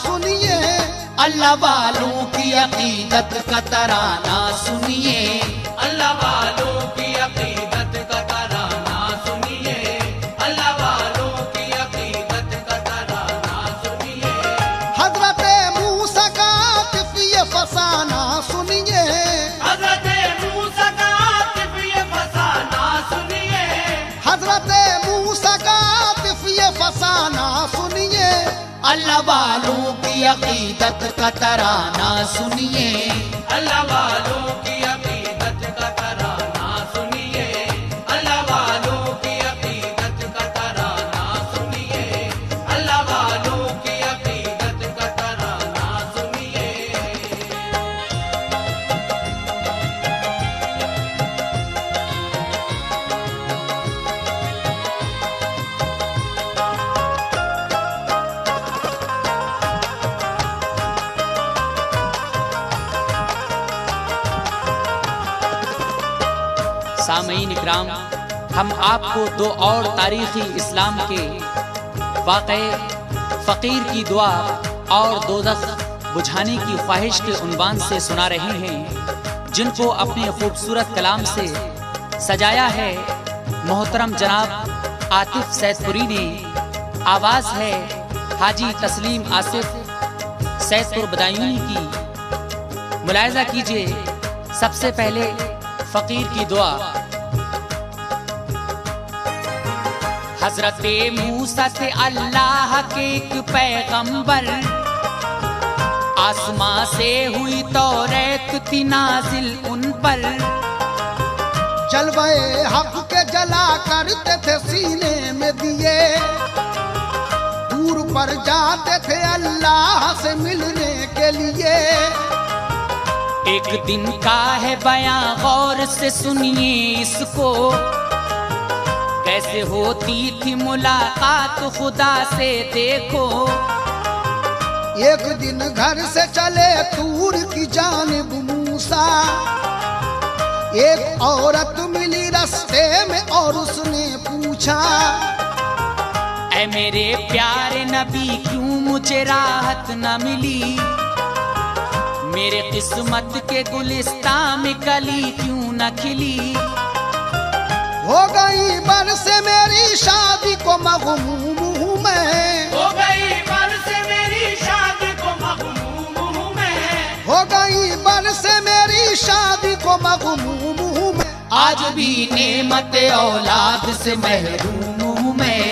सुनिए, अल्लाह वालों की अकीदत का तराना सुनिए, अल्लाह वालों की अकीदत का तराना सुनिए, अल्लाह वालों की अकीदत का तराना सुनिए। हजरत मूसा का आतिफ ये फसाना सुनिए, हजरत मूसा का आतिफ ये फसाना सुनिए, हजरत मूसा का आतिफ ये फसाना सुनिए, अल्लाह वालों की अकीदत का तराना सुनिए, अल्लाह वालों की अकीदत का तराना सुनिए, अल्लाह वालों की अकीदत का तराना सुनिए, अल्लाह वालों की अकीदत का तराना सुनिए। सामईन इकराम, हम आपको दो और तारीखी इस्लाम के वाक़े फ़कीर की दुआ और दोज़ख बुझाने की ख्वाहिश के उन्वान से सुना रहे हैं, जिनको अपने खूबसूरत कलाम से सजाया है मोहतरम जनाब आतिफ सैदपुरी ने। आवाज़ है हाजी तस्लीम आसिफ सैदपुर बदायूनी की। मुलाहिज़ा कीजिए, सबसे पहले फ़कीर की दुआ। हजरत मूसा थे अल्लाह के एक पैगंबर, आसमां से हुई तौरात थी नाजिल उन पर। जलवे हक के जला करते थे सीने में दिए, दूर पर जाते थे अल्लाह से मिलने के लिए। एक दिन का है बयां, गौर से सुनिए इसको, कैसे होती थी मुलाकात खुदा से देखो। एक दिन घर से चले तूर की जानिब मूसा, एक औरत मिली रास्ते में और उसने पूछा, ऐ मेरे प्यारे नबी क्यों मुझे राहत न मिली, मेरे किस्मत के गुलिस्तान में कली क्यों न खिली। हो गई बरस मेरी शादी को मगमूम हूँ मैं, हो गई बरस मेरी शादी को मगमूम हूँ मैं, हो गई बरस मेरी शादी को मगमूम हूँ मैं। आज भी नेमत औलाद से महरूम हूँ मैं,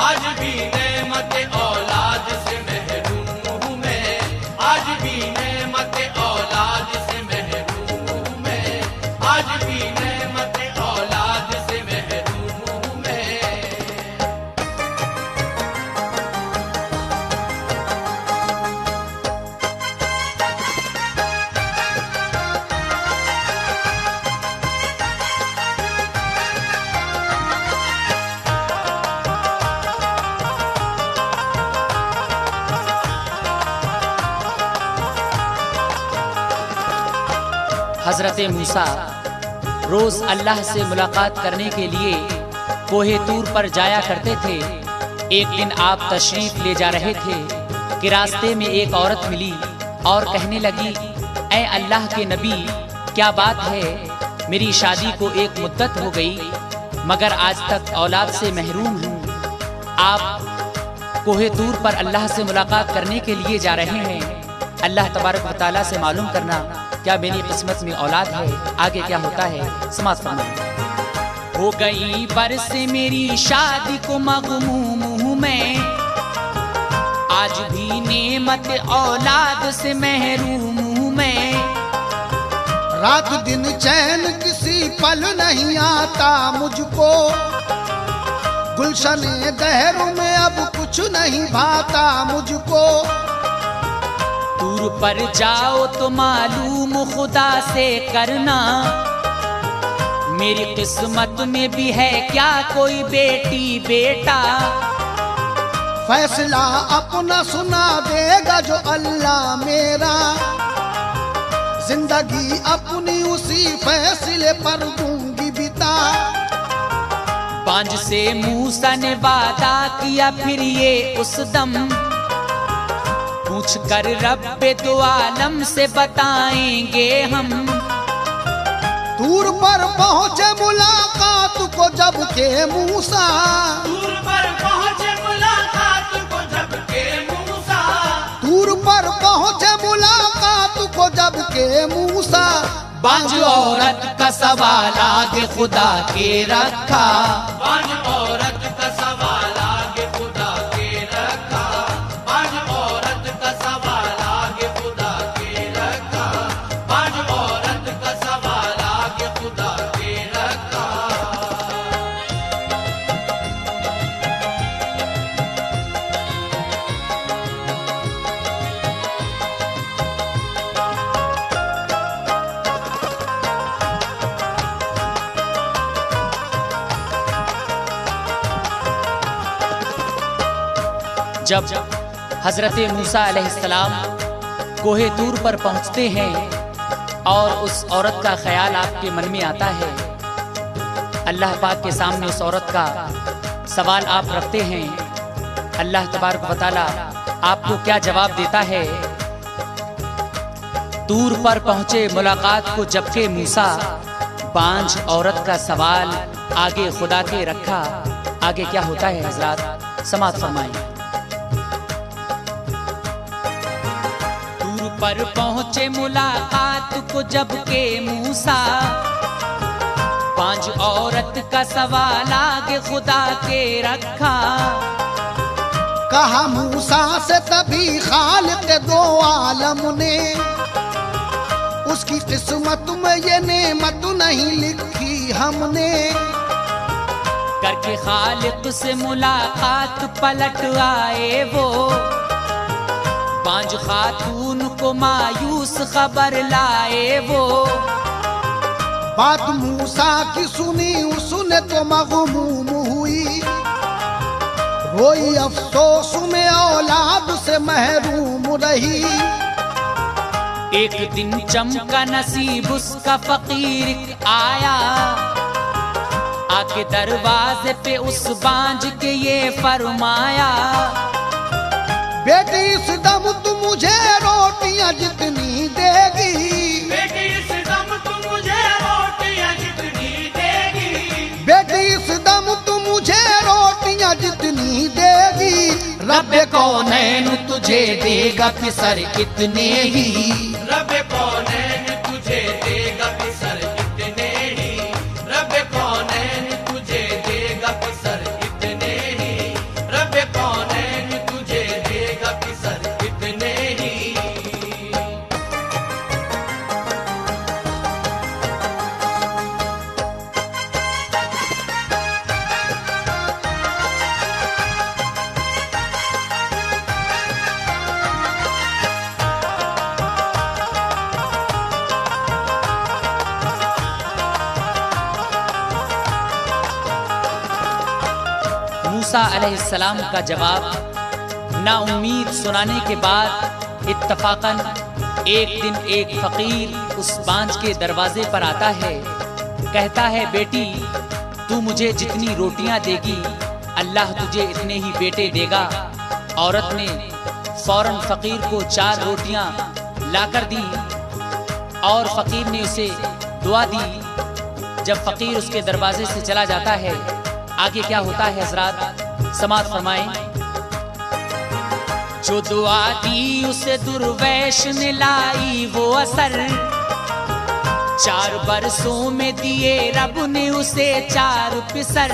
आज भी नेमत औलाद से महरूम हूँ मैं, आज भी नेमत औलाद से महरूम हूँ मैं, आज भी नेमत औलाद से महरूम हूँ मैं। हजरत मूसा रोज अल्लाह से मुलाकात करने के लिए कोहे तूर पर जाया करते थे। एक दिन आप तशरीफ ले जा रहे थे कि रास्ते में एक औरत मिली और कहने लगी, ऐ अल्लाह के नबी, क्या बात है, मेरी शादी को एक मुद्दत हो गई मगर आज तक औलाद से महरूम हूँ। आप कोहे तूर पर अल्लाह से मुलाकात करने के लिए जा रहे हैं, अल्लाह तबारक व तआला से मालूम करना क्या मेरी किस्मत में औलाद है। आगे क्या होता है समाज फरमाइए। हो गई बरस मेरी शादी को मगमूम हूँ मैं, आज भी नेमत औलाद से महरूम हूँ मैं। रात दिन चैन किसी पल नहीं आता मुझको, गुलशने दहरों में अब कुछ नहीं भाता मुझको। दूर पर जाओ तो मालूम खुदा से करना, मेरी किस्मत में भी है क्या कोई बेटी बेटा। फैसला अपना सुना देगा जो अल्लाह मेरा, जिंदगी अपनी उसी फैसले पर दूंगी बिता। बांझ से मूसा ने वादा किया फिर ये उस दम, पूछ कर रब्बे दो आलम से बताएंगे हम। दूर पर पहुँचे मुलाकात को जब के मूसा, दूर पर पहुँचे मुलाकात को जब के मूसा, दूर पर पहुँचे मुलाकात को जब के मूसा। बांझ औरत का सवाल आगे खुदा के रखा, बांझ औरत का सवाल आगे खुदा के रखा, बांझ औरत का सवाल आगे खुदा के रखा, बांझ औरत का सवाल आगे खुदा के रखा। जब हजरत मूसा अलैहिस्सलाम कोहे तूर पर पहुंचते हैं और उस औरत का ख्याल आपके मन में आता है, अल्लाह पाक के सामने उस औरत का सवाल आप रखते हैं, अल्लाह तबारक व तआला आपको क्या जवाब देता है? तूर पर पहुंचे मुलाकात को जबकि मूसा, बांझ औरत का सवाल आगे खुदा के रखा। आगे क्या होता है हजरात, समाअत फरमाएं। पर पहुंचे मुलाकात को जबकि मूसा, बांझ औरत का सवाल आगे खुदा के रखा। कहा मूसा से तभी खालिक दो आलम ने, उसकी किस्मत में ये नेमत नहीं लिखी हमने। करके खालिक से मुलाकात पलट आए वो, बांझ खातून को मायूस खबर लाए वो। बात मूसा की सुनी उसने तो मगमूम हुई, रोई अफसोस में औलाद से महरूम रही। एक दिन चमका नसीब उसका फकीर आया, आके दरवाजे पे उस बांझ के ये फरमाया, बेटी इस दम तू मुझे रोटियां जितनी देगी, बेटी इस दम तू मुझे रोटियां जितनी देगी, बेटी इस दम तू मुझे रोटियां जितनी देगी। रब्बे कौनैन तुझे देगा फिसर कितने ही, रब्बे कौनैन तुझे देगा फिसर कितने ही, रब्बे कौनैन तुझे देगा फिसर कितने ही, रब्बे कौनैन तुझे देगा फिसर कितने ही। मूसा अलैहिस्सलाम का जवाब ना उम्मीद सुनाने के बाद इत्तफाकन एक दिन एक फकीर उस बांझ के दरवाजे पर आता है, कहता है बेटी तू मुझे जितनी रोटियां देगी अल्लाह तुझे इतने ही बेटे देगा। औरत ने फौरन फकीर को 4 रोटियां लाकर दी और फकीर ने उसे दुआ दी। जब फकीर उसके दरवाजे से चला जाता है, आगे क्या होता है हजरात, समाअत फरमाएं। जो दुआ दी उसे दुर्वैश ने लाई वो असर, 4 बरसों में दिए रब ने उसे 4 पिसर।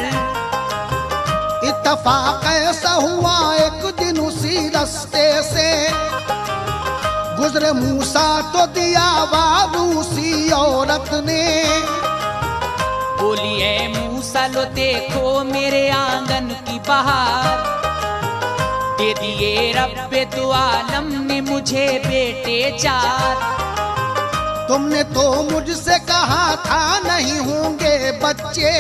इत्तफाक ऐसा हुआ एक दिन उसी रास्ते से गुजरे मूसा तो दिया बाब उसी औरत ने। बोली ऐ मूसा लो देखो मेरे आंगन की बहार, दे दिए रब्बे दो आलम ने मुझे बेटे 4। तुमने तो मुझसे कहा था नहीं होंगे बच्चे,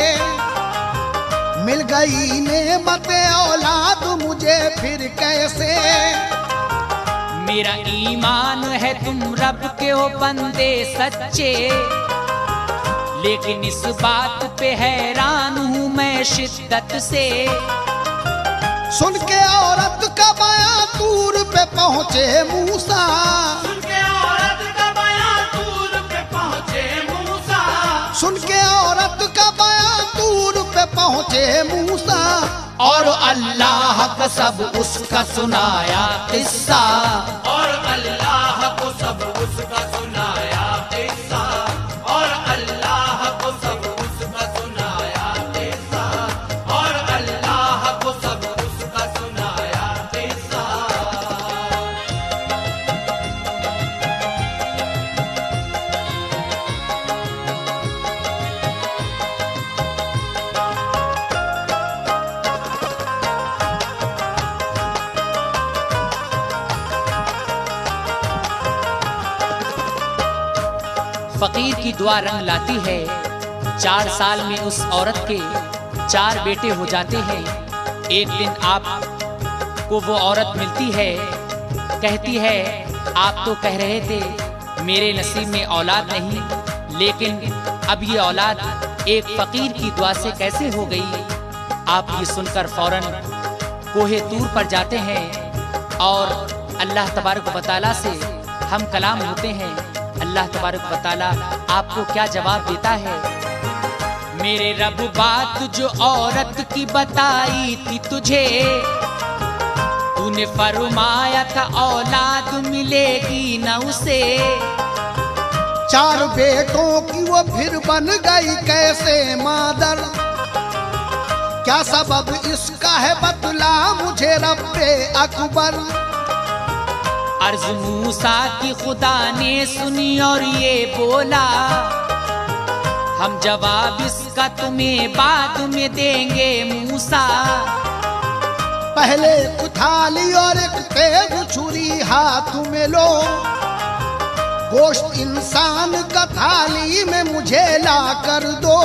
मिल गई नेमत औलाद मुझे फिर कैसे। मेरा ईमान है तुम रब के हो बंदे सच्चे, लेकिन इस बात पे हैरान हूँ मैं शिद्दत से। सुन के औरत का बयां तूर पे पहुँचे मूसा। सुन के औरत का बयान तूर पे पहुँचे मूसा। सुन के औरत का बयान तूर पे पहुँचे मूसा। और अल्लाह का सब उसका सुनाया किस्सा। और अल्लाह को सब उसका सुनाया किस्सा। और अल्लाह को सब उसका सुनाया किस्सा। और अल्लाह को सब उसका सुनाया किस्सा। फकीर की दुआ रंग लाती है। 4 साल में उस औरत के 4 बेटे हो जाते हैं। एक दिन आप को वो औरत मिलती है, कहती है आप तो कह रहे थे मेरे नसीब में औलाद नहीं, लेकिन अब ये औलाद एक फकीर की दुआ से कैसे हो गई। आप ये सुनकर फौरन कोहे तूर पर जाते हैं और अल्लाह तबारक व तआला से हम कलाम होते हैं। अल्लाह तबारक व तआला आपको क्या जवाब देता है। मेरे रब बात जो औरत की बताई थी तुझे, तूने फरमाया था औलाद मिलेगी न उसे। 4 बेटों की वो फिर बन गई कैसे मादर। क्या सबब इसका है बतला मुझे रब्बे अकबर। अर्ज मूसा की खुदा ने सुनी और ये बोला, हम जवाब इसका तुम्हें बाद में देंगे मूसा। पहले एक थाली और एक तेज छुरी हाथ में लो। गोश्त इंसान का थाली में मुझे ला कर दो।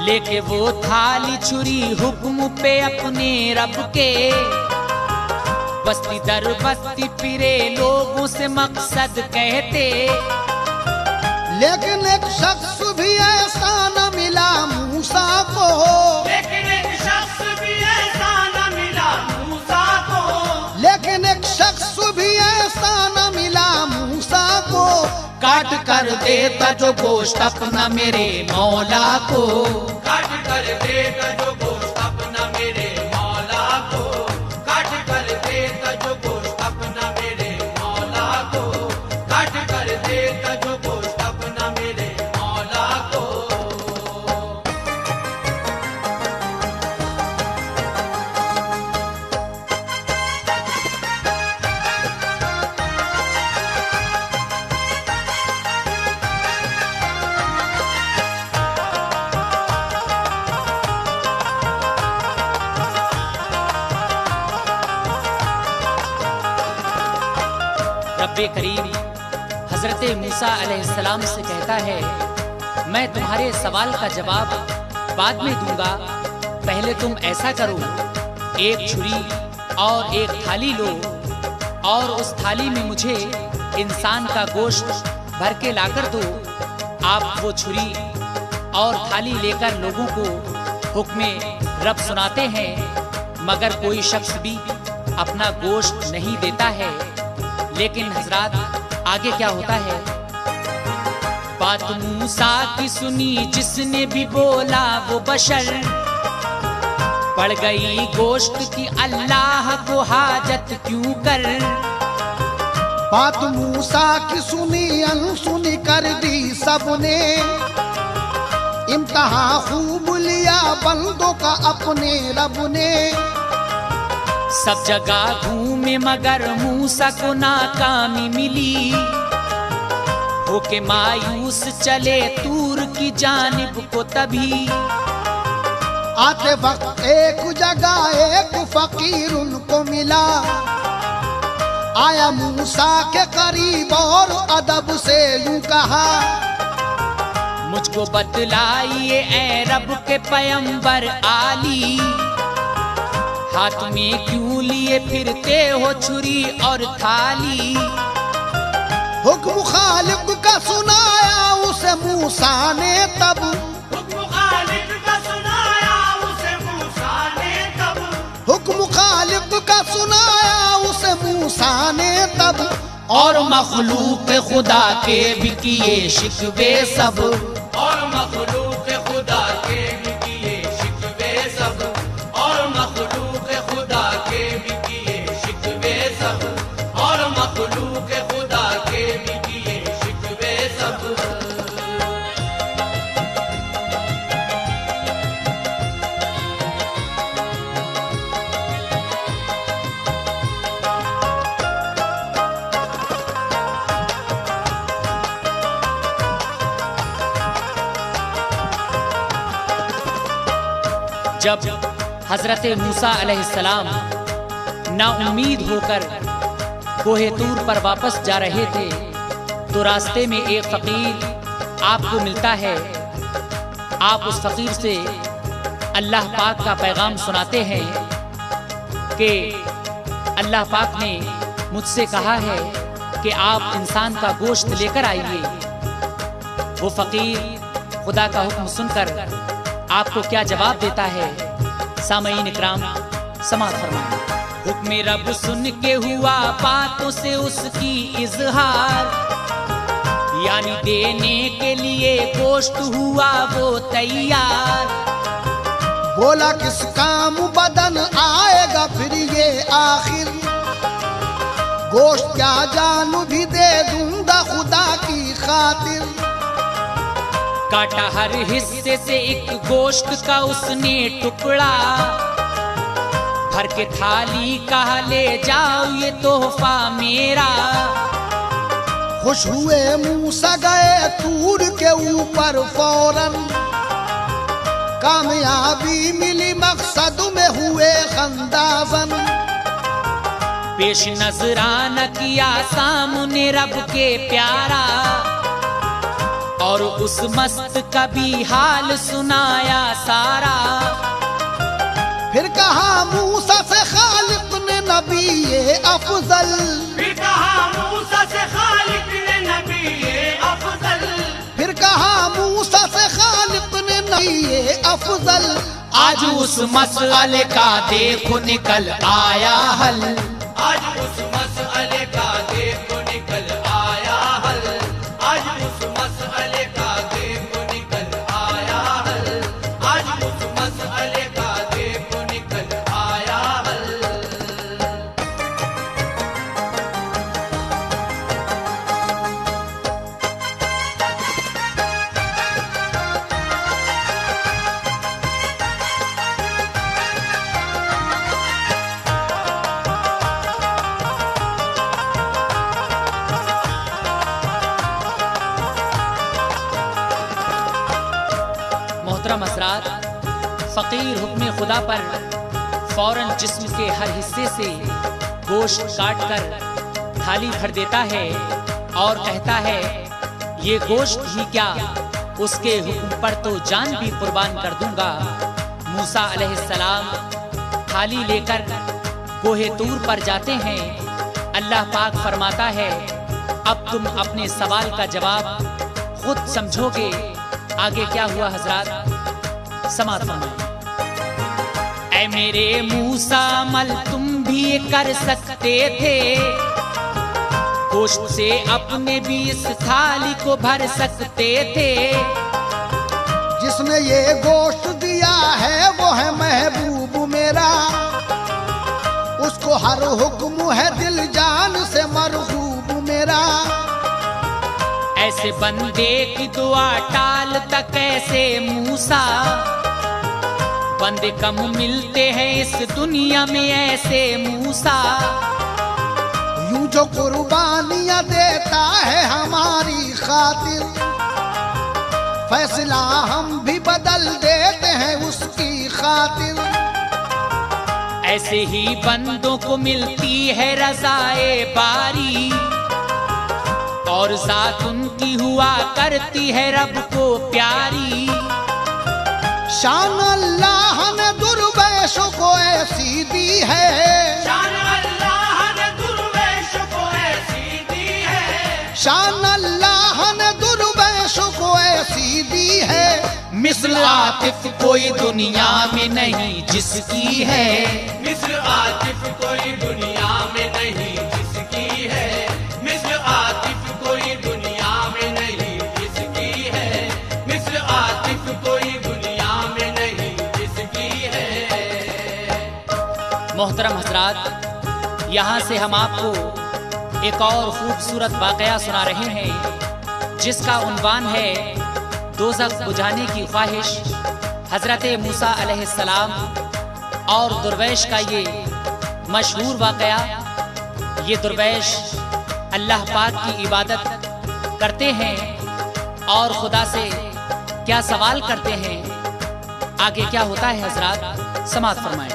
लेके वो थाली छुरी हुक्म पे अपने रब के, बस्ती दर बस्ती फिरे लोगों से मकसद कहते। लेकिन एक शख्स भी ऐसा न मिला मूसा को। लेकिन एक शख्स भी ऐसा न मिला मूसा को। लेकिन एक शख्स भी ऐसा न मिला मूसा को। काट कर देता जो गोश्त अपना मेरे मौला को। काट कर देता जो गोश्त अपना मेरे मौला को। काट कर देता जो गोश्त अपना मेरे मौला को। काट कर देता जो गोश्त अपना मेरे मौला को। रब्बे करीम हजरत मूसा अलैहिस्सलाम से कहता है, मैं तुम्हारे सवाल का जवाब बाद में दूंगा। पहले तुम ऐसा करो, एक छुरी और एक थाली लो और उस थाली में मुझे इंसान का गोश्त भर के लाकर दो। आप वो छुरी और थाली लेकर लोगों को हुक्म रब सुनाते हैं, मगर कोई शख्स भी अपना गोश्त नहीं देता है। लेकिन हजरात आगे क्या होता है। बात मूसा की सुनी जिसने भी बोला वो बशर, पड़ गई गोश्त की अल्लाह को हाजत क्यों कर। बात मूसा की सुनी अनसुनी कर दी सबने। इम्तिहान खूब लिया बंदों का अपने रब ने। सब जगह घूमे मगर मूसा को नाकामी मिली। होके मायूस चले तूर की जानिब को तभी। आते वक्त एक जगह एक फकीर उनको मिला। आया मूसा के करीब और अदब से यूं कहा, मुझको बतलाइए ए रब के पैगंबर आली, हाथ में क्यों लिए फिरते हो छुरी और थाली। हुक्म खालिक का सुनाया उसे मूसा ने तब। हुक्म खालिक का सुनाया उसे मूसा ने तब। हुक्म खालिक का सुनाया इंसाने तब, और मखलूक खुदा के भी किए शिकवे सब। और मखलूक खुदा के भी किए शिकवे सब, और मखलूक खुदा के भी किए शिकवे सब, और मखलूक खुदा के भी किए शिकवे सब। जब हजरत मूसा अलैहिस्सलाम नाउम्मीद होकर कोहे तूर पर वापस जा रहे थे तो रास्ते में एक फकीर आपको मिलता है। आप उस फकीर से अल्लाह पाक का पैगाम सुनाते हैं कि अल्लाह पाक ने मुझसे कहा है कि आप इंसान का गोश्त लेकर आइए। वो फकीर खुदा का हुक्म सुनकर आपको क्या जवाब देता है, सामईन इकराम समाअत फरमाएं। हुक्म रब सुन के हुआ बातों से उसकी इजहार, यानी देने के लिए गोश्त हुआ वो तैयार। बोला किस काम बदन आएगा फिर ये आखिर, गोश्त क्या जान भी दे दूंगा खुदा की खातिर। काटा हर हिस्से से एक गोश्त का उसने टुकड़ा, भर के थाली कहा ले जाओ ये तोहफा मेरा। खुश हुए मूसा गए तूर के ऊपर फौरन, कामयाबी मिली मकसद में हुए खंदाजन। पेश नजराना किया सामने रब के प्यारा, और उस मस्त का भी हाल सुनाया सारा। फिर कहा मूसा से खालिक ने नबी ये अफजल, फिर कहा मूसा से खालिक ने नबी ये अफजल, फिर कहा मूसा से खालिक ने नबी ये अफजल। आज उस मसले का देखो निकल आया हल, आज उस मसले का देखो निकल आया हल, आज उस मसले का देखो निकल आया हल, आज उस मसले का देखो निकल आया हल। मोहतरम हज़रात, फ़कीर हुक्म खुदा पर फौरन जिस्म के हर हिस्से से गोश्त काट कर थाली भर देता है और कहता है ये गोश्त ही क्या, उसके हुक्म पर तो जान भी कुर्बान कर दूंगा। मूसा अलैहिस्सलाम थाली लेकर कोहे तूर पर जाते हैं। अल्लाह पाक फरमाता है अब तुम अपने सवाल का जवाब खुद समझोगे। आगे क्या हुआ हजरात, समाअत फरमाएं। ऐ मेरे मूसा अमल तुम भी कर सकते थे, गोश्त से अपने भी इस थाली को भर सकते थे। जिसने ये गोश्त दिया है वो है महबूब मेरा, उसको हर हुक्म है दिल जान से मरहूब मेरा। ऐसे बंदे की दुआ टालता कैसे मूसा, बंदे कम मिलते हैं इस दुनिया में ऐसे मूसा। यूं जो कुर्बानियां देता है हमारी खातिर, फैसला हम भी बदल देते हैं उसकी खातिर। ऐसे ही बंदों को मिलती है रज़ाए बारी, और ज़ात उनकी हुआ करती है रब को प्यारी। शान अल्लाह ने दुर्वेशों को ऐसी दी है, शान अल्लाह ने दुर्वेशों को ऐसी दी है, शान अल्लाह ने दुर्वेशों को ऐसी दी है। मिस्ल आतिफ कोई दुनिया में नहीं जिसकी है, मिस्र आतिफ कोई दुनिया में नहीं जिसकी मोहतरम हजरात, यहाँ से हम आपको एक और खूबसूरत वाक़या सुना रहे हैं जिसका उन्वान है दोज़ख बुझाने की ख्वाहिश। हज़रत मूसा अलैहिस्सलाम और दुर्वेश का ये मशहूर वाक़या। ये दुर्वेश अल्लाह पाक की इबादत करते हैं और खुदा से क्या सवाल करते हैं, आगे क्या होता है हजरात समाअत फरमाएं।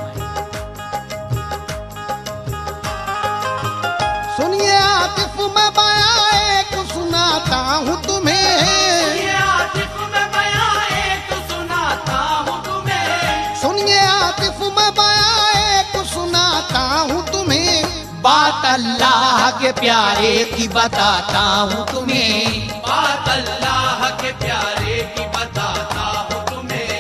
सुनिए आतिफ मैं बयां एक सुनाता हूँ तुम्हें, सुनिए आतिफ मैं बयां एक सुनाता हूँ तुम्हें, सुनिए आतिफ मैं बयां एक सुनाता हूँ तुम्हें। बात अल्लाह के प्यारे की बताता हूँ तुम्हें, बात अल्लाह के प्यारे की बताता हूँ तुम्हें,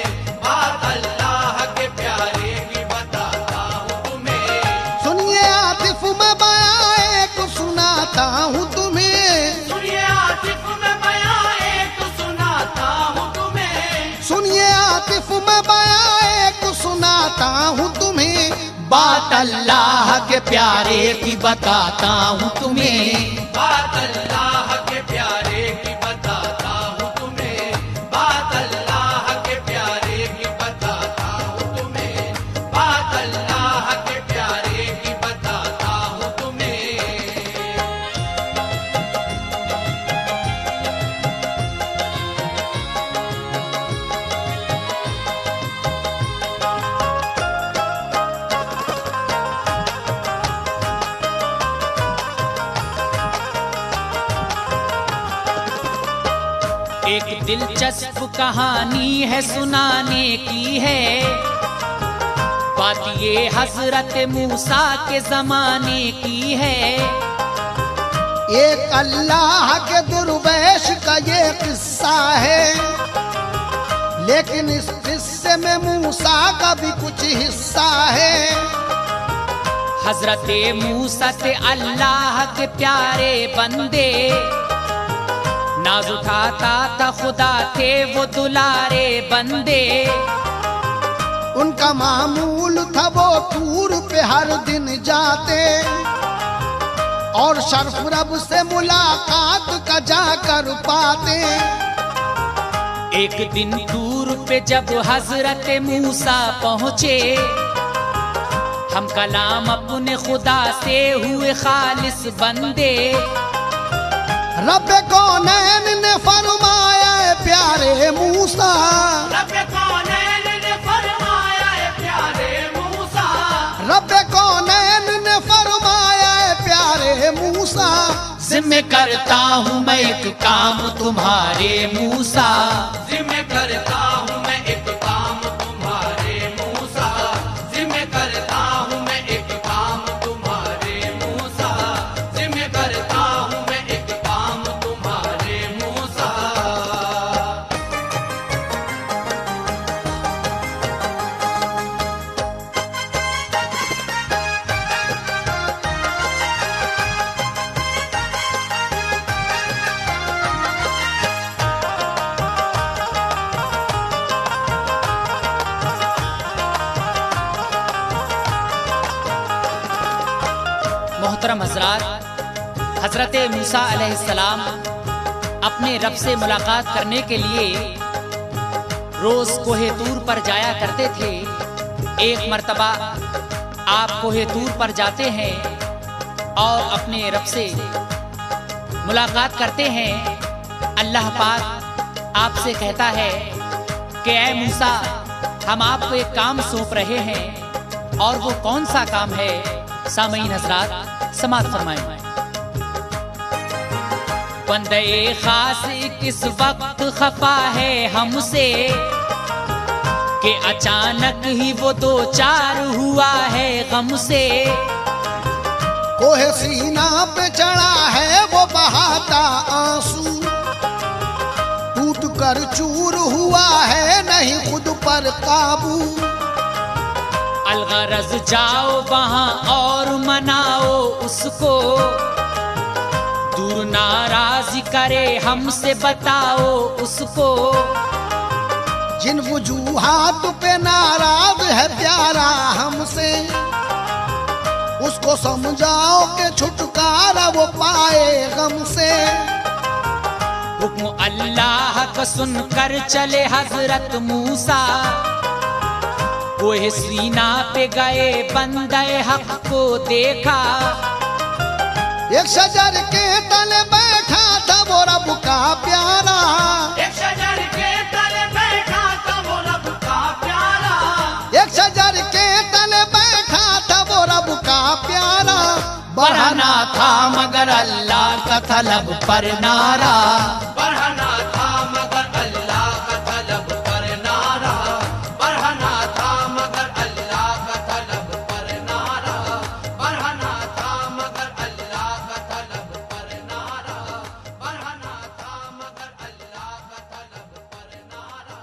बात अल्लाह के प्यारे की बताता हूँ तुम्हें। सुनिए आतिफ मैं बयां एक सुनाता हूँ तुम्हें, सुनिए आतिफ मैं बयां एक सुनाता हूँ तुम्हें, सुनिए आतिफ मैं बयां एक सुनाता हूँ तुम्हें। बात अल्लाह के प्यारे की बताता हूँ तुम्हें, बात अल्लाह के प्यारे की बताता हूँ तुम्हें, बात अल्लाह के प्यारे की बताता हूँ तुम्हें, बात अल्लाह के प्यारे की बताता हूँ तुम्हें। एक दिलचस्प कहानी है सुनाने की है, बात ये हजरत मूसा के जमाने की है। एक अल्लाह के दुर्वेश का ये किस्सा है, लेकिन इस किस्से में मूसा का भी कुछ हिस्सा है। हजरत मूसा से अल्लाह के प्यारे बंदे, नाज उठाता था खुदा थे वो दुलारे बंदे। उनका मामूल था वो टूर पे हर दिन जाते और शर्फ रब से मुलाकात का जाकर पाते। एक दिन टूर पे जब हजरत मूसा पहुँचे, हम कलाम अपने खुदा से हुए खालिस बंदे। रब कौनैन ने फरमाया है प्यारे मूसा, रब कौनैन ने फरमाया है प्यारे मूसा, रब कौनैन ने फरमाया है प्यारे मूसा। जिम्मे करता हूँ मैं एक काम तुम्हारे मूसा, जिम्मे करता हूँ मैं एक काम तुम्हारे मूसा, जिम्मे करता हूँ मैं एक काम तुम्हारे मूसा, जिम्मे करता हूँ मैं एक काम तुम्हारे मूसा। मोहतरम हजरात, हजरत मूसा अलैहिस्सलाम अपने रब से मुलाकात करने के लिए रोज कोहे तूर पर जाया करते थे। एक मर्तबा आप कोहे तूर पर जाते हैं और अपने रब से मुलाकात करते हैं। अल्लाह पाक आपसे कहता है कि ऐ मूसा, हम आपको एक काम सौंप रहे हैं, और वो कौन सा काम है? सामईन हजरात समाअत फरमाएं। बंदे खास किस वक्त खफा है हमसे कि अचानक ही वो दो चार हुआ है गम से। कोहे सीना पे चढ़ा है वो बहाता आंसू, टूट कर चूर हुआ है नहीं खुद पर काबू। अलगरज जाओ वहां और मनाओ उसको, दूर नाराज करे हमसे बताओ उसको। जिन वजूहात पे नाराज है प्यारा हमसे, तो समझाओ के छुटकारा वो पाए गम से। हुक्म अल्लाह का सुनकर चले हजरत मूसा, कोहे सीना पे गए बंदे हक को देखा। एक शजर के तले बैठा था वो रब का प्यारा, एक शजर के तले बैठा था वो रब का प्यारा, एक शजर के तले बैठा था वो रब का प्यारा। बढ़ना था मगर अल्लाह का तलब पर नारा, बढ़ना था मगर अल्लाह का तलब पर नारा, बढ़ना था मगर अल्लाह का तलब पर नारा, बढ़ना था मगर अल्लाह का तलब पर नारा, बढ़ना था मगर अल्लाह का तलब पर नारा।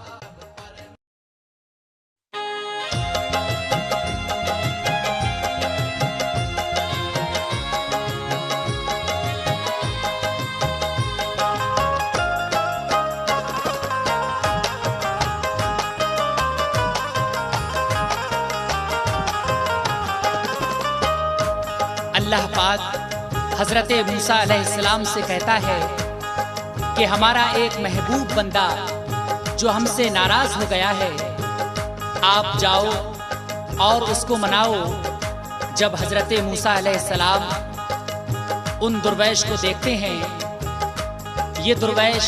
अल्लाह पाक हजरत मूसा अलैहिस्सलाम से कहता है कि हमारा एक महबूब बंदा जो हमसे नाराज हो गया है, आप जाओ और उसको मनाओ। जब हजरत मूसा अलैहिस्सलाम उन दुर्वैश को देखते हैं, ये दुर्वैश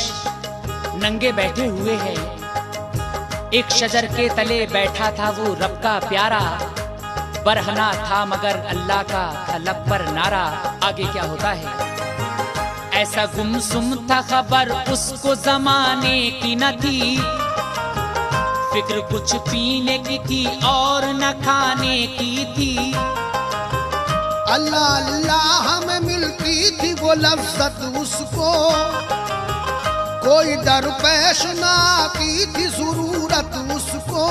नंगे बैठे हुए हैं, एक शजर के तले बैठा था वो रब का प्यारा, बरहना था मगर अल्लाह का तलब पर नारा। आगे क्या होता है? ऐसा गुमसुम था खबर उसको जमाने की न थी, फिक्र कुछ पीने की थी और न खाने की थी। अल्लाह अल्लाह में मिलती थी वो लफ्ज़त उसको, कोई दरपेश ना आती थी जरूरत उसको।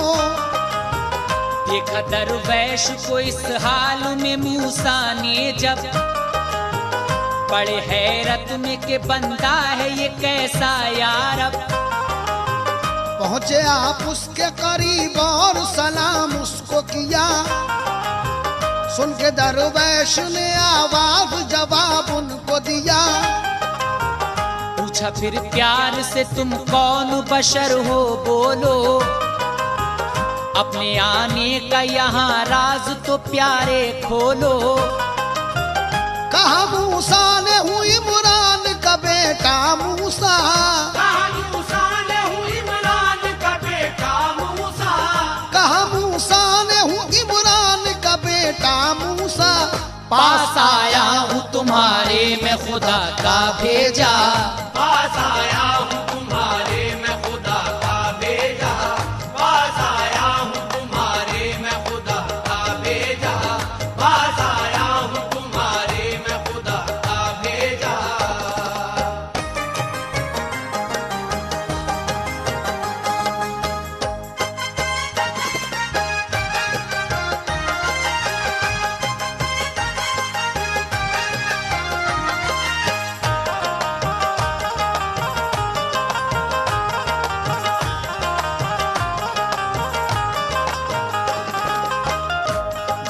देखा दरवेश को इस हाल में मूसा ने जब, बड़े हैरत में के बंदा है ये कैसा यारब। पहुँचे आप उसके करीब और सलाम उसको किया, सुन के दरवेश ने आवाज जवाब उनको दिया। पूछा फिर प्यार से तुम कौन बशर हो बोलो, अपने आने का यहाँ राज तो प्यारे खोलो। कहा मूसा ने हूँ इमरान का बेटा मूसा, कहा मूसा ने हूँ इमरान का बेटा मूसा, कहा मूसा ने हूँ इमरान का बेटा मूसा। पास आया हूँ तुम्हारे मैं खुदा का भेजा, पास आया हूँ तुम्हारे मैं खुदा का भेजा, पास आया हूँ तुम्हारे मैं खुदा का भेजा, पास आया हूँ तुम्हारे मैं खुदा का भेजा।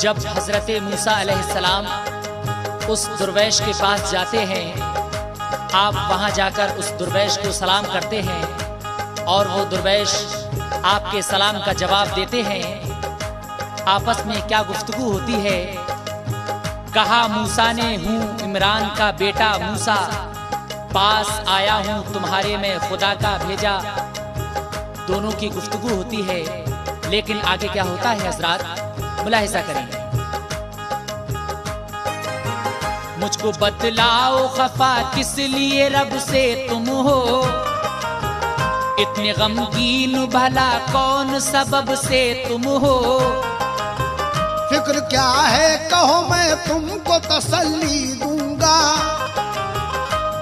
जब हजरत मूसा अलैहिस्सलाम उस दुर्वैश के पास जाते हैं, आप वहां जाकर उस दुर्वैश को सलाम करते हैं और वो दुर्वैश आपके सलाम का जवाब देते हैं। आपस में क्या गुफ्तगू होती है? कहा मूसा ने हूँ इमरान का बेटा मूसा, पास आया हूँ तुम्हारे मैं खुदा का भेजा। दोनों की गुफ्तगू होती है, लेकिन आगे क्या होता है हजरात, मुलाहिजा करेंगे। मुझको बतलाओ खफा किस लिए रब से तुम हो, इतने गमगीन भला कौन सबब से तुम हो। फिक्र क्या है कहो मैं तुमको तसल्ली दूंगा,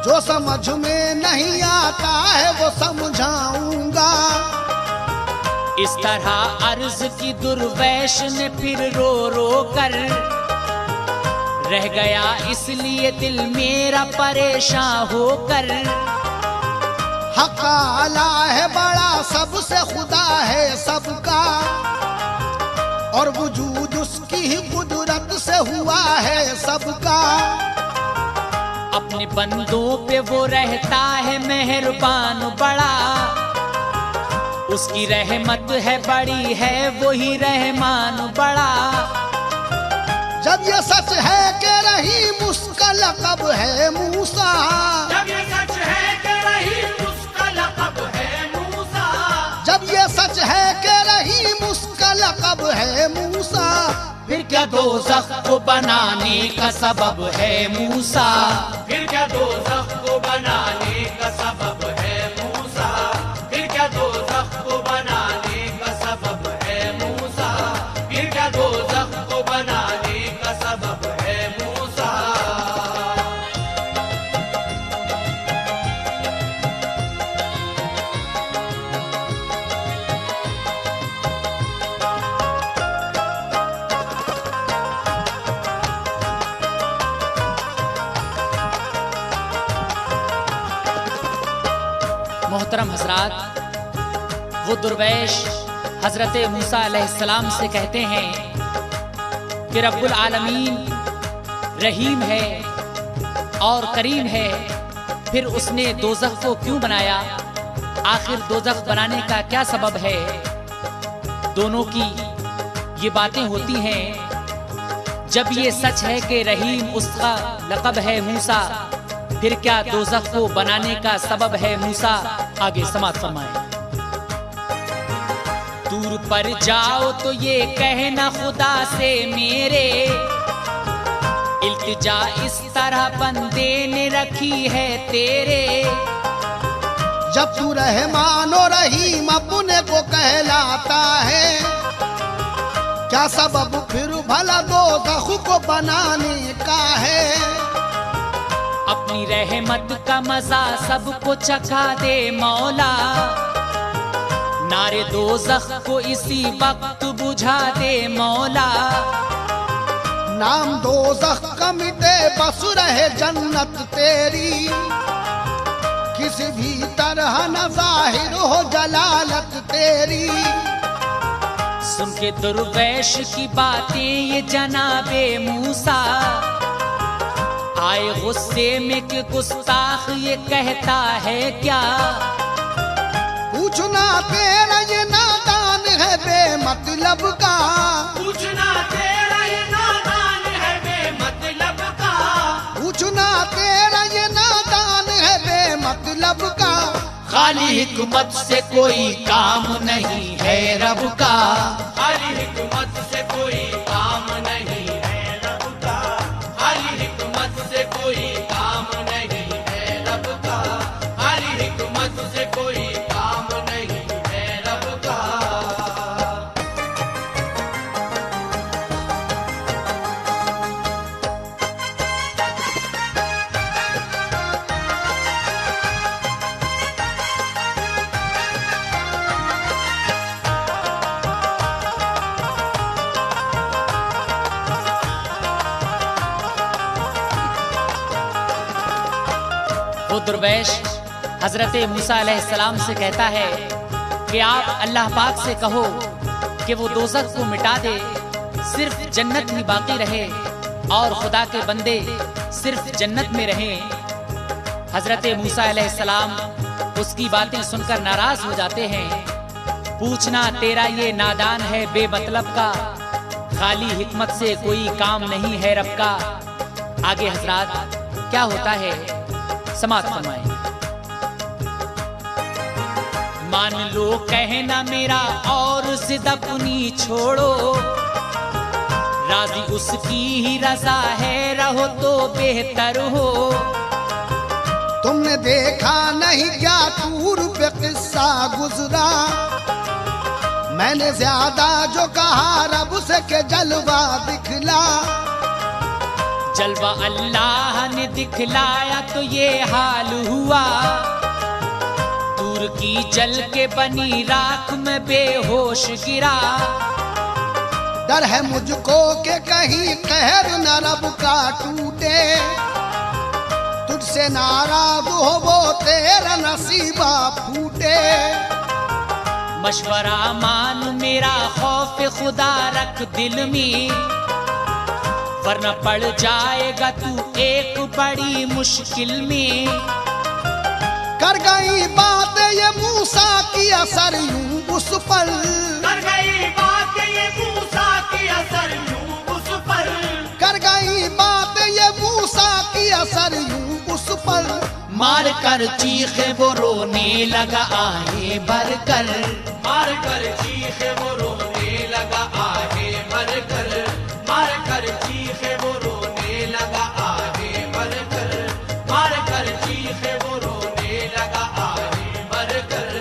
जो समझ में नहीं आता है वो समझाऊंगा। इस तरह अर्ज की दुर्वैश ने फिर रो रो कर, रह गया इसलिए दिल मेरा परेशान होकर। हक आला है बड़ा सबसे खुदा है सबका, और वजूद उसकी ही कुदरत से हुआ है सबका। अपने बंदों पे वो रहता है मेहरबान बड़ा, उसकी रहमत है बड़ी है वही रहमान बड़ा। जब ये सच है कि रहीम उसका लक़ब है मूसा, जब ये सच है कि रहीम उसका लक़ब है मूसा, जब ये सच है कि रहीम उसका लक़ब है मूसा, फिर क्या दोज़ख को बनाने का सबब है मूसा। फिर क्या दोज़ख को बनाने का सबब है मूसा, फिर क्या दोज़ख को बनाने का सबब है मूसा, फिर क्या दोज़ख को बनाने का सबब है मूसा। मोहतरम हजरात, वो दुर्वैश हजरत मूसा अलैहिस्सलाम से कहते हैं कि रब्बुल आलमीन रहीम है और करीम है, फिर उसने दोज़ख को क्यों बनाया, आखिर दोज़ख बनाने का क्या सबब है। दोनों की ये बातें होती हैं। जब ये सच है कि रहीम उसका लक़ब है मूसा, फिर क्या दोज़ख को बनाने का सबब है मूसा। आगे समाअत फरमाएं। दूर पर जाओ तो ये कहना खुदा से मेरे, इल्तिजा इस तरह बंदे ने रखी है तेरे। जब तू रहमान और रहीम अपने को कहलाता है, क्या सबब फिर भला दोज़ख को बनाने का है। अपनी रहमत का मजा सबको चखा दे मौला, नारे दोज़ख को इसी वक्त बुझा दे मौला। नाम दोज़ख का मिटे बस रहे जन्नत तेरी, किसी भी तरह न जाहिर हो जलालत तेरी। सुन के दुर्वैश की बातें ये जनाबे मूसा, आए गुस्से में कि गुस्ताख ये कहता है क्या। पूछना तेरा ये नादान है बेमतलब का, पूछना तेरा ये नादान है बेमतलब का, पूछना तेरा ये नादान है बेमतलब का। खाली हिकमत से कोई काम नहीं है रब का, खाली हिकमत से कोई काम नहीं है रब का, खाली हिकमत से कोई काम नहीं है रब का, खाली हिकमत से कोई काम नहीं है रब का। वो दुर्वैश हजरत मूसा अलैहिस्सलाम से कहता है कि आप अल्लाह पाक से कहो कि वो दोज़ख को मिटा दे, सिर्फ जन्नत ही बाकी रहे और खुदा के बंदे सिर्फ जन्नत में रहें। हजरत मूसा अलैहिस्सलाम उसकी बातें सुनकर नाराज हो जाते हैं। पूछना तेरा ये नादान है बेमतलब का, खाली हिकमत से कोई काम नहीं है रब का। आगे हजरात क्या होता है, समाअत फरमाएं। मान लो कहना मेरा और जिद अपनी छोड़ो, राजी उसकी ही रजा है, रहो तो बेहतर हो। तुमने देखा नहीं क्या तूर पे किस्सा गुजरा, मैंने ज्यादा जो कहा रब से के जलवा दिखला। जलवा अल्लाह ने दिखलाया तो ये हाल हुआ, दूर की जल के बनी राख में बेहोश गिरा। डर है मुझको कि कहीं कहर न रब का टूटे, तुझसे नाराज हो वो तेरा नसीबा फूटे। मशवरा मान मेरा, खौफ खुदा रख दिल में, वरना पड़ जाएगा तू एक बड़ी मुश्किल में। कर गई बात ये मूसा की असर यूं उस पर, कर गई बात ये मूसा की असर यूं उस पर, कर गई बात ये मूसा की असर यूं उस पर। मार कर चीखे वो रोने लगा आहे भर कर, मार कर चीखे वो रोने लगा आहे भर कर, मार कर चीखे वो रोने लगा आहे भर कर, मार कर चीखे वो रोने लगा आहे भर कर।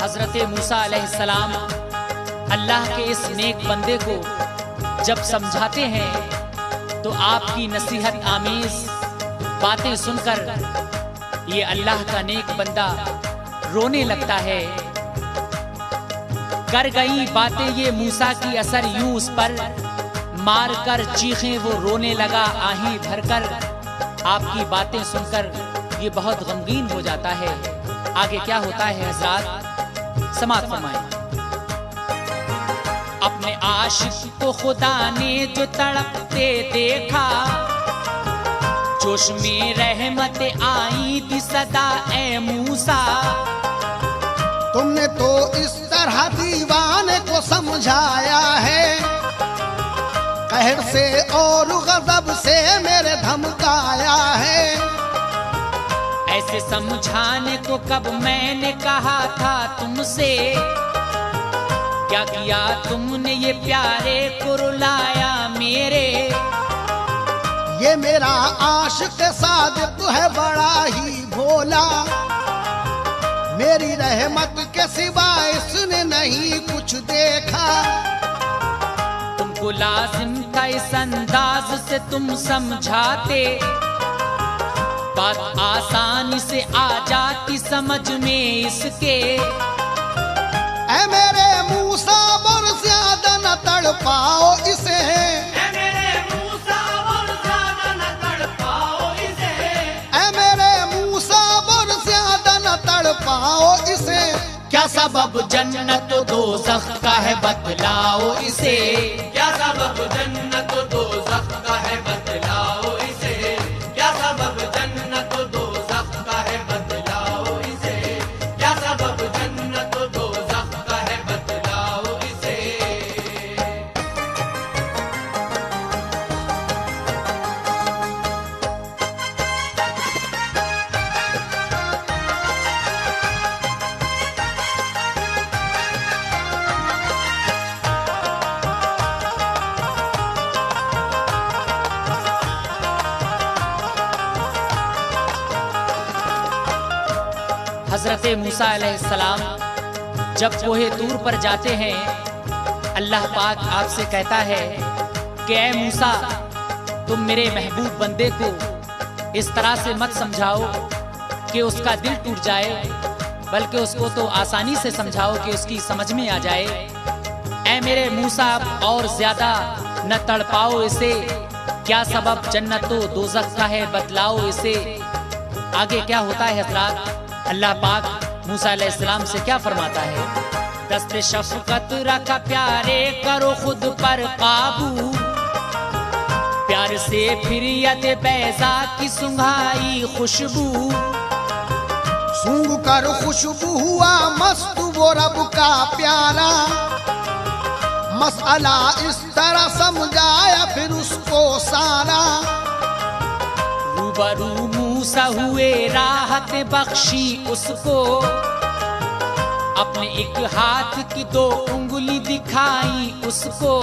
हजरत मूसा अलैहिस्सलाम अल्लाह के इस नेक बंदे को जब समझाते हैं तो आपकी नसीहत आमीज बातें सुनकर ये अल्लाह का नेक बंदा रोने लगता है। कर गई बातें ये मूसा की असर यूं उस पर, मार कर चीखें वो रोने लगा आही भरकर। आपकी बातें सुनकर ये बहुत गमगीन हो जाता है। आगे क्या होता है हजरात, समात फरमाएं। अपने आशिक को खुदा ने जो तड़पते देखा, जोश में रहमत आई थी सदा ए मूसा। तुमने तो इस तरह दीवाने को समझाया है, कहर से और गजब से मेरे धमकाया है। ऐसे समझाने को कब मैंने कहा था तुमसे, क्या किया तुमने ये प्यारे को रुलाया मेरे। ये मेरा आशिक सादिक है बड़ा ही भोला, मेरी रहमत के सिवा इसने नहीं कुछ देखा। तुमको लाजिम था इस अंदाज से तुम समझाते, बात आसानी से आ जाती समझ में इसके। ऐ मेरे मूसा और ज्यादा न तड़पाओ इसे, ऐ मेरे मूसा और ज्यादा न तड़पाओ इसे, ऐ मेरे मूसा और ज्यादा न तड़पाओ इसे। क्या सबब जन्नत दोज़ख का है बतलाओ इसे। क्या सबब जन्नत दोज़ख का है बतलाओ इसे, क्या सबब जन्नत दोज़ख का है बतलाओ इसे, क्या सबब जन्नत दोज़ख का है बतलाओ इसे। हजरत मूसा अलैहिस्सलाम जब कोहे तूर पर जाते हैं, अल्लाह पाक आपसे कहता है कि ऐ मूसा, तुम मेरे महबूब बंदे को इस तरह से मत समझाओ कि उसका दिल टूट जाए, बल्कि उसको तो आसानी से समझाओ कि उसकी समझ में आ जाए। ऐ मेरे मूसा, और ज्यादा न तड़पाओ इसे, क्या सबब जन्नतो दोज़ख का है बतलाओ इसे। आगे क्या होता है हजरात, अल्लाह पाक मूसा अलैहिस्सलाम से क्या फरमाता है। दस्ते शफ़क़त रखा प्यारे, करो खुद पर काबू, प्यार से फिर यद बैज़ा की सुंघाई खुशबू। सूंघ कर खुशबू हुआ मस्त वो रब का प्यारा, मसला इस तरह समझाया फिर उसको सारा। रूबरू मूसा हुए राहत बख्शी उसको, अपने एक हाथ की 2 उंगली दिखाई उसको।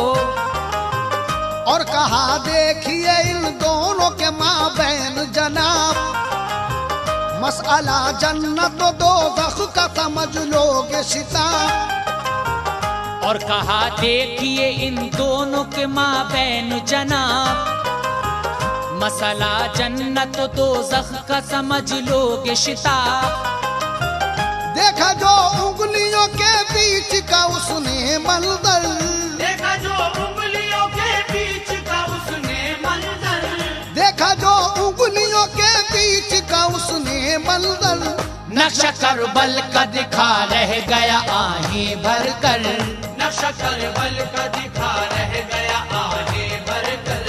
और कहा देखिए इन दोनों के माबैन जनाब, मसला जन्नत दोज़ख का समझ लोगे शिताब। और कहा देखिए इन दोनों के माबैन जनाब, मसला जन्नत दोज़ख का समझ लोगे शिता। देखा जो उंगलियों के बीच का उसने मंजर, देखा जो उंगलियों के बीच का उसने मंजर, देखा जो उंगलियों के बीच का उसने मंजर। नक्शा करबल का दिखा रह गया आहें भर कर, नक्शा करबल का दिखा रह गया आहें भर कर,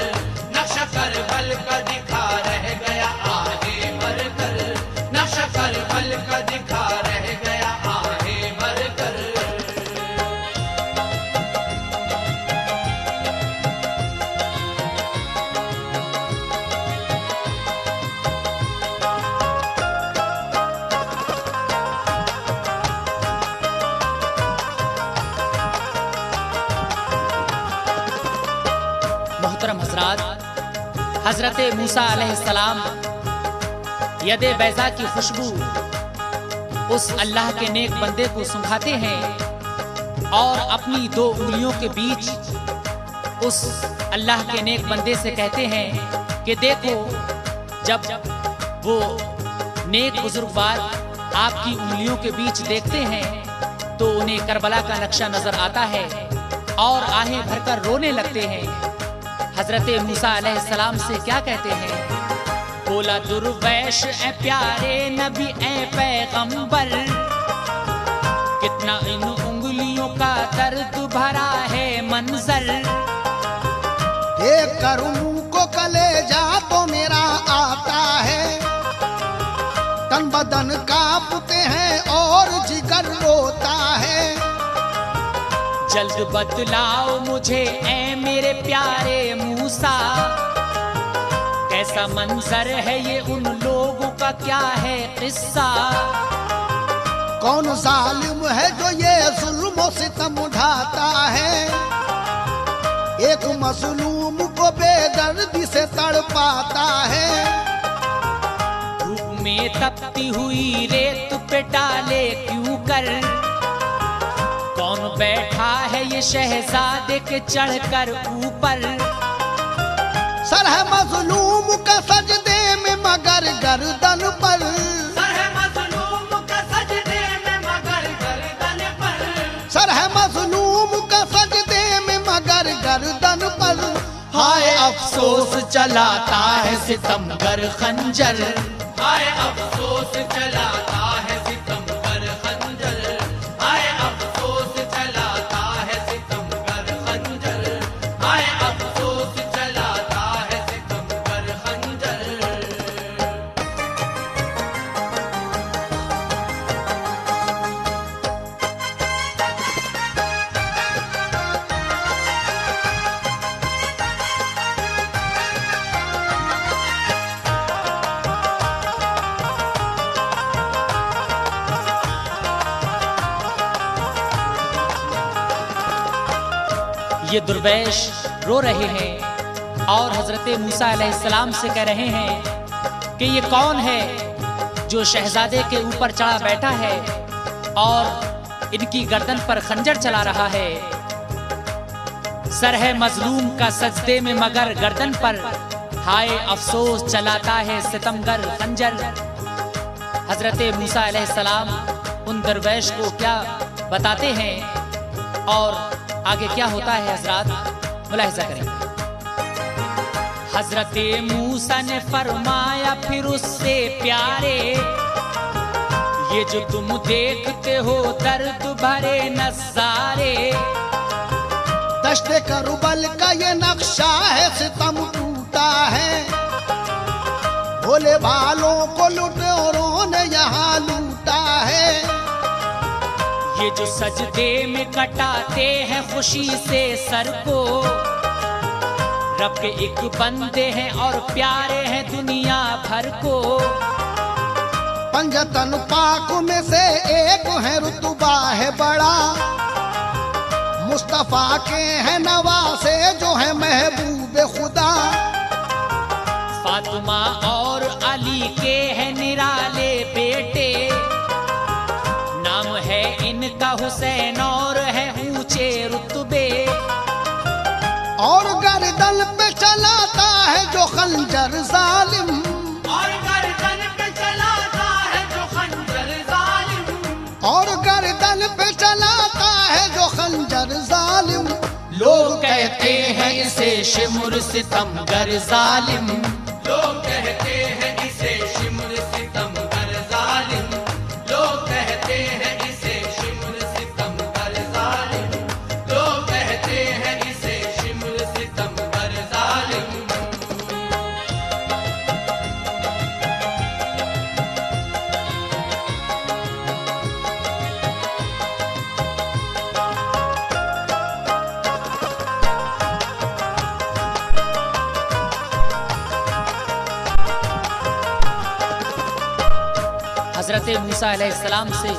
नक्शा करबल का दिखा रह गया आहें भर कर, नक्शा करबल का दिखा रह गया आहें भर कर। मोहतरम हजरात, हजरत मूसा अलैहिस्सलाम यदे बैजा की खुशबू उस अल्लाह के नेक बंदे को सुंघाते हैं और अपनी दो उंगलियों के बीच उस अल्लाह के नेक बंदे से कहते हैं कि देखो, जब वो नेक बुजुर्गवार आपकी उंगलियों के बीच देखते हैं तो उन्हें करबला का नक्शा नजर आता है और आहें भरकर रोने लगते हैं। हजरत मूसा अलैहिस्सलाम से क्या कहते हैं? बोला दुर्वैश ए प्यारे नबी ए पैगंबर, कितना इन उंगलियों का दर्द भरा है मंजर। देख कर मुंह को कलेजा तो मेरा आता है, तन बदन कांपते हैं और जिगर रोता है। जल्द बतलाओ मुझे ए मेरे प्यारे मूसा, कैसा मंजर है ये, उन लोगों का क्या है किस्सा। कौन जालिम है जो ये जुल्म सितम उठाता है, एक मजलूम को बेदर्दी से तड़पाता है। धूप में तपती हुई रेत पे डाले क्यों कर, कौन बैठा है ये शहजादे के चढ़कर ऊपर। सर है मजलूम का सजदे में मगर गर्दन पर, सर है मजलूम का सजदे में मगर गर्दन पर, सर है मजलूम का सजदे में मगर गर्दन पर। हाय अफसोस चलाता है सितमगर खंजर, हाय अफसोस चलाता है सितमगर खंजर, हाय अफसोस चलाता है सितमगर खंजर, हाय अफसोस चलाता है सितमगर खंजर। ये दुर्वैश रो रहे हैं और हजरत मूसा अलैहिस्सलाम से कह रहे हैं कि ये कौन है जो शहजादे के ऊपर चढ़ा बैठा है और इनकी गर्दन पर खंजर चला रहा है। सर है मजलूम का सजदे में मगर गर्दन पर, हाय अफसोस चलाता है सितमगर खंजर। हजरत मूसा अलैहिस्सलाम उन दरवेश को क्या बताते हैं और आगे क्या होता है हजरात मुलाहिजा करें। हजरत मूसा ने फरमाया फिर उससे प्यारे, ये जो तुम देखते हो दर्द भरे नज़ारे, दश्ते करबल का ये नक्शा है सितम टूटा है, भोले भालों को लुटेरों ने यहाँ लूटा है। ये जो सजदे में कटाते हैं खुशी से सर को, रब के एक बंदे हैं और प्यारे हैं दुनिया भर को। पंजतन पाक में से एक है रुतबा है बड़ा, मुस्तफा के हैं नवासे जो है महबूब खुदा। फातिमा और अली के हैं निराले बेटे, नाम है इनका हुसैन और है ऊंचे रुतबे। और गर्दन पे चलाता है जो खंजर जालिम, और गर्दन पे चलाता है जो खंजर जालिम, और गर्दन पे चलाता है जो खंजर जालिम। लोग कहते हैं इसे शिमुर सितमगर जालिम, लोग कहते हैं इसे शिमुर सितमगर जालिम, लोग कहते हैं इसे शिमुर सितमगर जालिम, लोग कहते हैं इसे शिमुर सितमगर जालिम। हजरत मूसा अलैहिस्सलाम से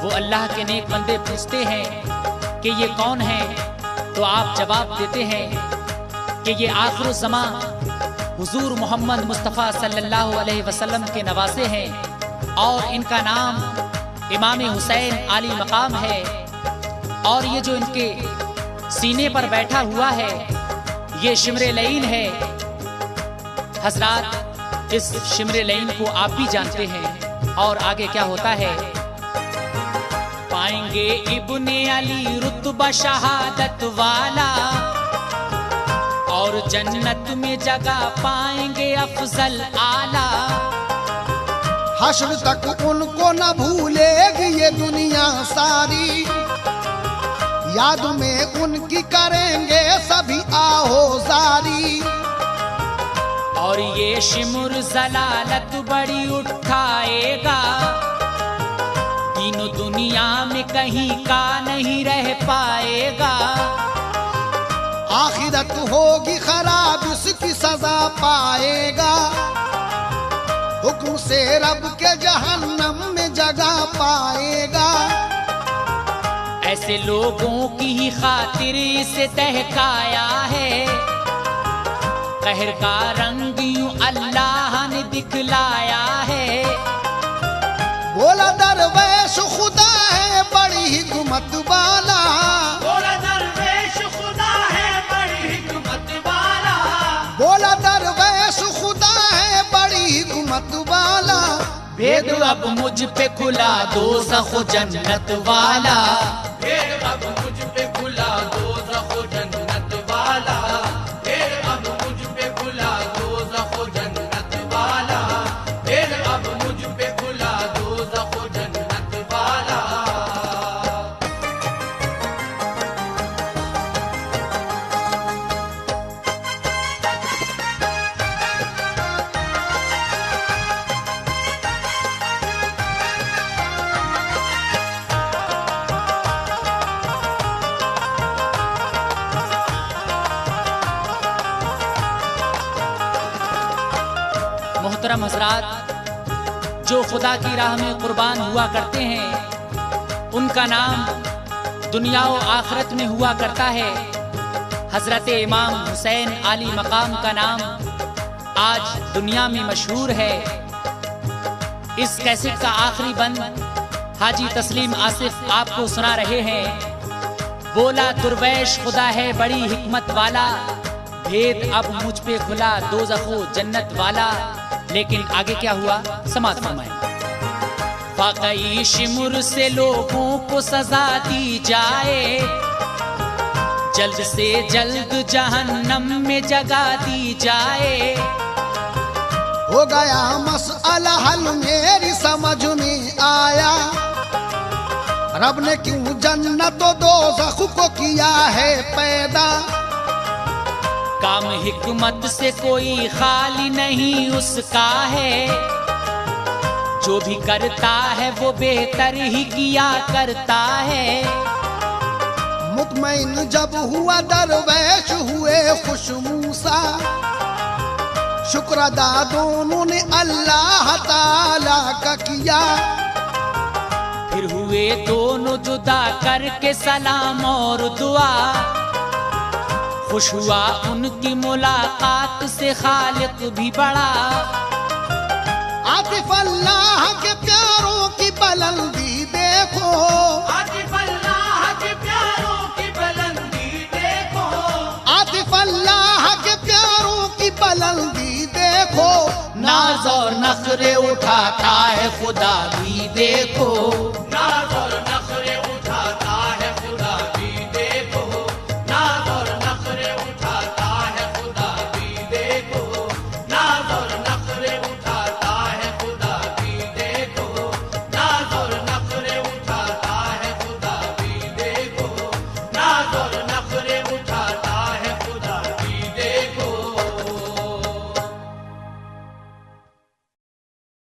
वो अल्लाह के नेक बंदे पूछते हैं कि ये कौन है, तो आप जवाब देते हैं कि ये आखिर ज़मां हुजूर मोहम्मद मुस्तफ़ा सल्लल्लाहु अलैहि वसल्लम के नवासे हैं और इनका नाम इमाम हुसैन आली मकाम है। और ये जो इनके सीने पर बैठा हुआ है ये शिमरे लईन है। हजरात, इस शिमरे लईन को आप भी जानते हैं। और आगे क्या होता है, पाएंगे इब्ने अली रुतबा शहादत वाला, और जन्नत में जगह पाएंगे अफजल आला। हश्र तक उनको न भूलेगी ये दुनिया सारी, याद में उनकी करेंगे सभी आहोजारी। और ये शिमुर जलालत बड़ी उठाएगा, तीनों दुनिया में कहीं का नहीं रह पाएगा। आखिरत होगी खराब इसकी सजा पाएगा, हुक्म से रब के जहन्नम में जगह पाएगा। ऐसे लोगों की ही खातिर इसे दहकाया है, कहर का रंग यूं अल्लाह ने दिखलाया है। बोला दरवेश खुदा है बड़ी हिकमत वाला, बोला दरवेश खुदा है बड़ी हिकमत वाला, बोला दरवेश खुदा है बड़ी हिकमत वाला। भेद अब मुझ पे खुला दोज़ख जन्नत वाला, भेद अब मुझ पे खुला दोज़ख जन्नत वाला, भेद अब मुझ पे खुला दोज़ख जन्नत वाला, भेद अब मुझ पे खुला दोज़ख जन्नत वाला। मोहतरम हजरात, जो खुदा की राह में कुर्बान हुआ करते हैं उनका नाम दुनिया और आखिरत में हुआ करता है। हजरत इमाम हुसैन आली मकाम का नाम आज दुनिया में मशहूर है। इस कैसेट का आखिरी बंद हाजी तस्लीम आसिफ आपको सुना रहे हैं। बोला दुर्वैश खुदा है बड़ी हिकमत वाला, भेद अब मुझ पे खुला दोज़खो जन्नत वाला। लेकिन आगे क्या हुआ, समाज फरमाएं। वाकई शिमुर से लोगों को सजा दी जाए, जल्द से जल्द जहन्नम में जगा दी जाए। हो गया मसला हल मेरी समझ में आया, रब ने क्यों जन्नत और दोज़ख को किया है पैदा। काम हिकमत से कोई खाली नहीं उसका है, जो भी करता है वो बेहतर ही किया करता है। मुतमईन जब हुआ दरवेश हुए खुश मूसा, शुक्र अदा दोनों ने अल्लाह ताला का किया। फिर हुए दोनों जुदा करके सलाम और दुआ, खुश हुआ उनकी मुलाकात से खालिक भी बड़ा। आतिफ अल्लाह के प्यारों की बुलंदी देखो, आतिफ अल्लाह के प्यारों की बुलंदी देखो, आतिफ अल्लाह के प्यारों नाज और नखरे उठाता है खुदा भी देखो,